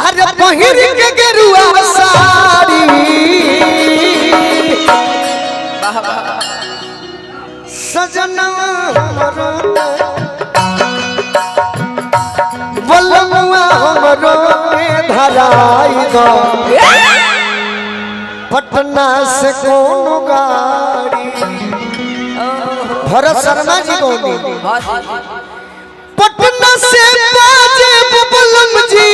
अरे पहिर के गेरुआ साड़ी सजनवा बलमुआ हमरो के धराई दो पटना से कौन गाड़ी भरत शर्मा जी बोली पटना से बाजे बलम जी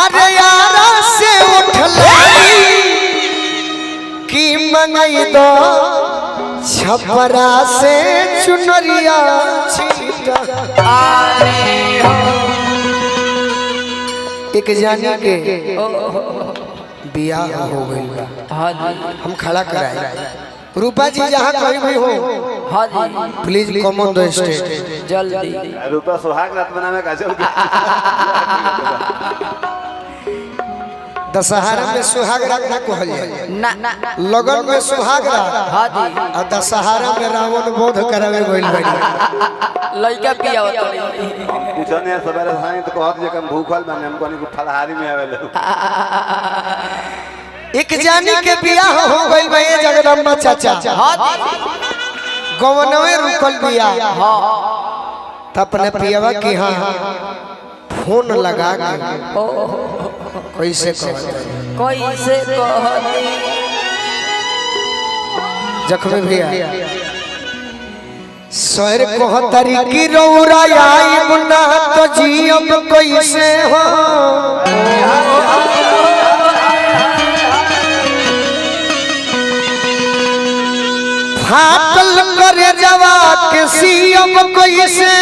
अरे यारा से उठलाई की मंगाई दो छपरा से चुनरिया छीटा एक जानी के बियाह हो गई हम खड़ा कराए रूपा जी जहाँ कहीं भी हो please come on the stage जल्दी रूपा सुहाग रात बनावे का चल दशहरा में सुहाग रात ना कहल जाए लगन में सुहाग रात और दशहरा में रावण बोध करावे गइल बाड़ी लइका पिया पूछो ने सवेरे साईं तो कहत जे कम भूखल बने हम कोनी को फलहारी में आवेले एक जानी के बियाह हो गइल बा ये जगदम्बा चाचा गवनवे रुकल बियाह त अपने पियवा के हां फोन लगा के कैसे जख्मी भैया शहर कहतरी की रौरा आई मुन्ना तो जियब कैसे हो फाटल करे जवा के सियब कैसे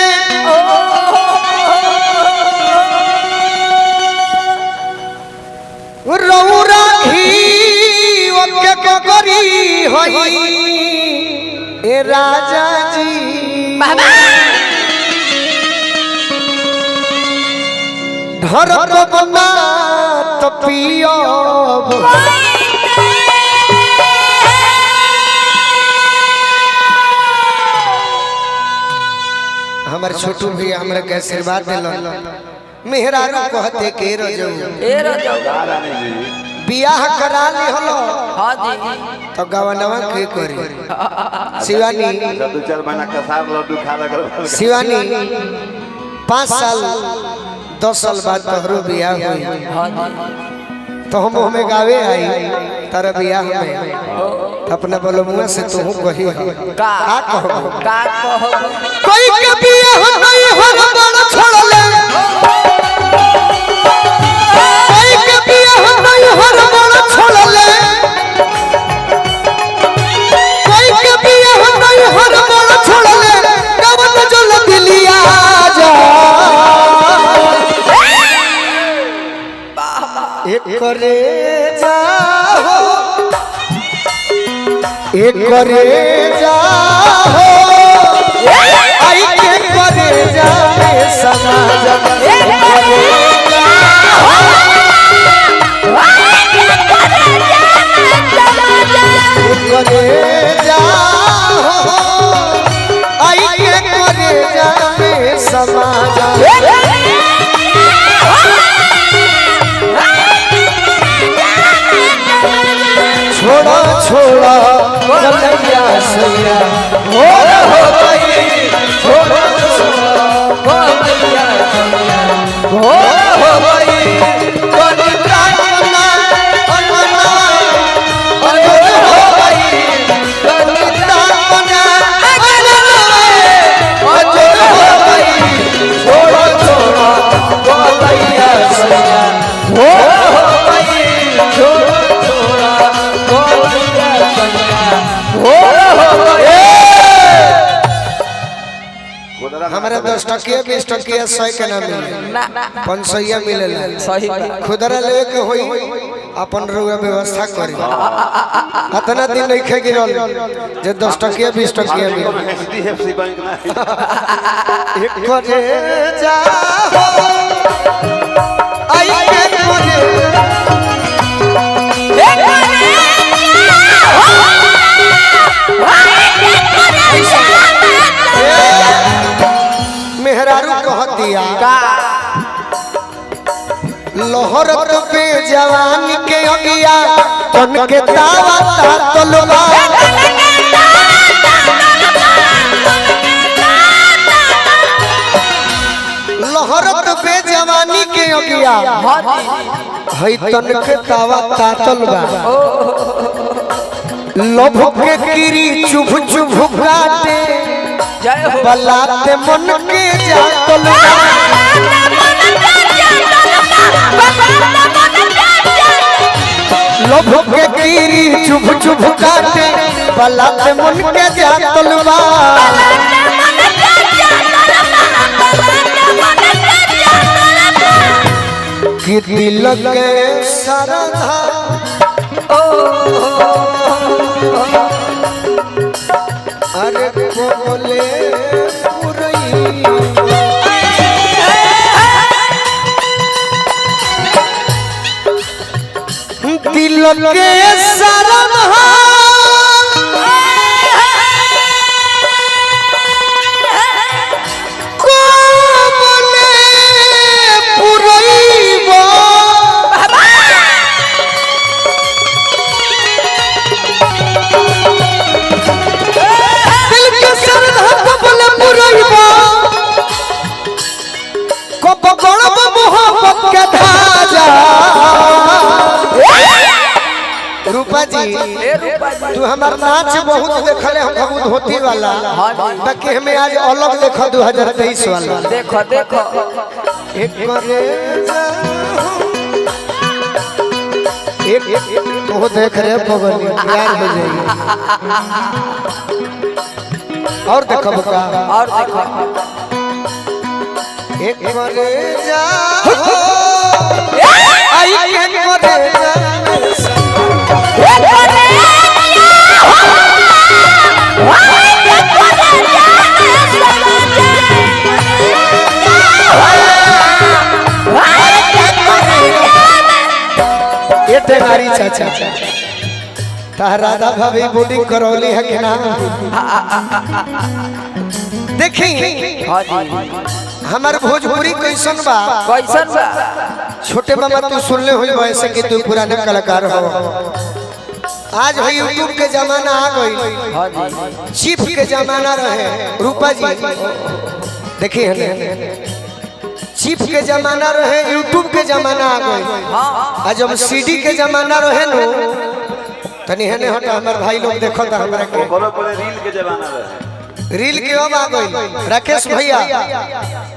रौरा ही ओके करी होई ए राजा जी धर को बना तो पियो हमारे छोटू भैया हमरा के आशीर्वाद दिलन मेहरारू कहते के रजऊ बियाह करा ली हलो तो गवनवा के करी शिवानी दो चार महीना कसार लड्डू खा लग शिवानी 5 साल 10 साल बाद तोहरो बियाह हुई तो हम हमें गावे आई तारा बियाह में अपना बलमुआ से तू कही का कहो कोई के बियाह नहीं हो बड़ा छोड़ ले कोई के बियाह नहीं हो बड़ा छोड़ ले कोई के बियाह नहीं हो बड़ा छोड़ ले कवन जो दिलिया जा एक करे जाओ एक करे जाओ आई के करे जाए समाज एक करे जाओ आई के करे जाए समाज छोड़ा छोड़ा कन्हैया सैया हो गई छोड़ा छोड़ा कन्हैया सैया हो गई कोनी प्रार्थना अनना अनोद हो गई कोनी प्रार्थना अनना अनोद हो गई छोड़ा छोड़ा कन्हैया सैया हो गई छोड़ा हमारे 10 टकिया 20 टकिया 100 के ना मिले 500 मिलेला खुदरा लेवे के होई अपन रुआ व्यवस्था करी अतना दिन नहीं खे गिरल जे 10 टकिया 20 टकिया मिले एचडीएफसी बैंक ना एक करे जा आई के करे मेहरारू कह दिया लोहरत पे जवानी के अगिया तन के तावा तलवा लोहरत पे जवानी के अगिया हई तन के तावा तलवा लोभ के कीरी चुभ चुभ काटे बलाते मन के जातलवा लोभ के कीरी चुभ चुभ काटे बलाते मन के जातलवा कि दिल के सरधा अरे बोले दिल के सरधा रूपा जी तू हमार नाच बहुत देखले हम बहुत होती वाला बाकी हमें आज अलग देखो 2023 वाला देखो देखो एक करे एक वो देख रहे पगली प्यार हो जाएगी और देखो बका और देखो एक करे जा आई एक करे जा ये तेरी चाचा राधा भाभी बोर्डिंग करौली है कि ना देखी हमार भोजपुरी कैसन बा कैसन बा छोटे मामा तू सुनले हो वैसे कि तू पुराने कलाकार हो आज है यूट्यूब के जमाना आ गई चिप के जमाना रहे रूपा जी देखिए चिप के जमाना रहे यूट्यूब के जमाना आ गई आज जब सीडी के जमाना रहे नो तनी हेने हटा हमार भाई लोग देखो था हमरा के बोलो बोले रील के जमाना रहे रील के अब आ गई राकेश भैया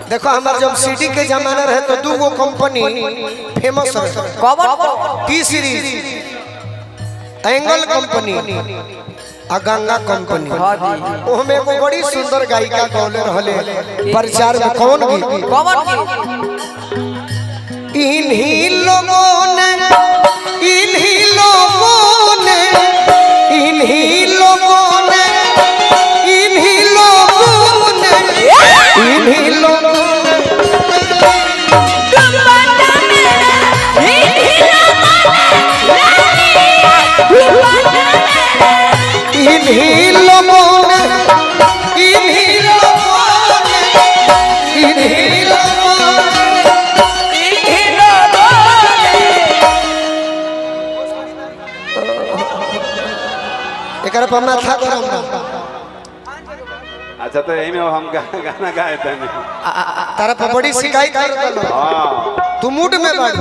देखो हमार जब सीडी के जमाना रहे तो दू गो कंपनी फेमस रहे कौन टी सीरीज एंगल कंपनी आ गंगा कंपनी ओहमे एगो बड़ी सुंदर गायिका गौले रहले प्रचार में कौन गीत इन्हीं लोगों ने इन्हीं लोगों ने इन्हीं लोगों ने इन्हीं लोगों ने इन्हीं लोगों इन्हीं लोगों ने इन्हीं लोगों ने इन्हीं लोगों एक पर माथा गरम ना अच्छा तो यही में हम गाना गाए थे तारा पर बड़ी शिकायत कर दलो तू मूड में बढ़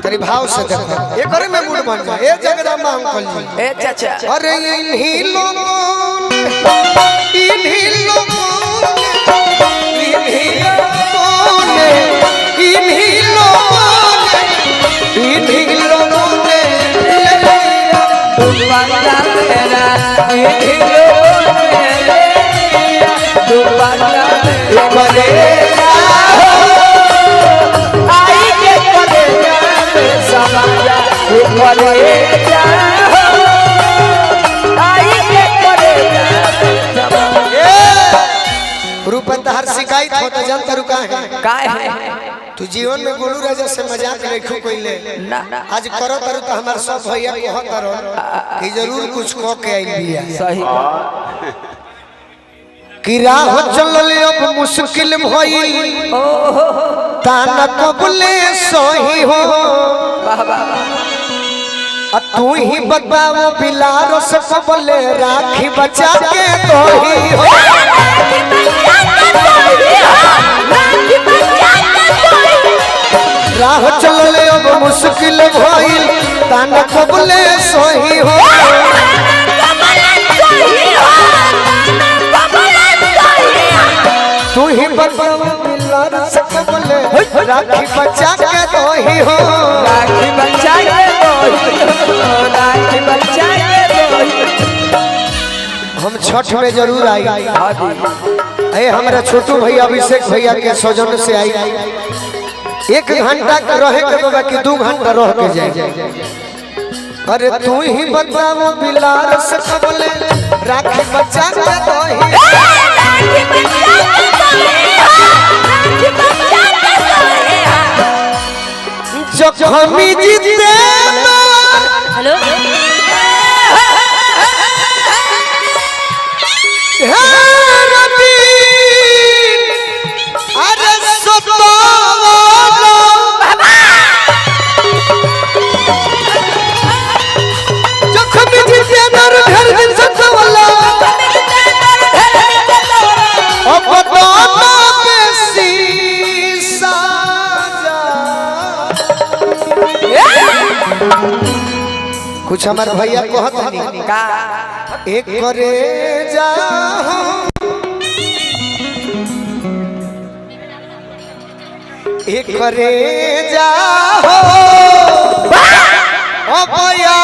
तेरी भाव से देखो ये करे में मूड बन जा ए जगदम्बा अंकल जी ए चाचा अरे इन्हीं लोगों ने इन्हीं लोगों ने इन्हीं लोगों ने इन्हीं लोगों ने दुबारा मेरा इन्हीं लोगों ने दुबारा करे आई के करे समाजा करे आई के करे रूपन हर शिकायत होता जनता रुका है काय है तू जीवन में गोलू राजा से मजाक रखो कोइले ना आज करो तरु तो हमार सब भैया कहत रहो कि जरूर कुछ कह के आई बिया सही कि राह चलल अब मुश्किल भइल ताना कबले सोही हो तू ही बताओ बिलारो से कबले राखी बचा के दोही हो राह चलले अब मुश्किल भइल ताना कबले सोही हो तू ही बताओ बिलारो से कबले राखी बचा के दोही हो राखी बचा के राखी बचा के हम छठ में जरूर आई अरे हमारा छोटू भैया अभिषेक भैया के सौजन्य से आई 1 घंटा के रहे के बाबा कि 2 घंटा रह के जाए अरे तू ही बताओ बिलार से कबले राखी बचा के दोही जखमी जीते हेलो अरे जखमी जीते घर दिन सतवाला कुछ हमारे भैया कहत नहीं का एक करे जाओ एक करे जाओ ओ भैया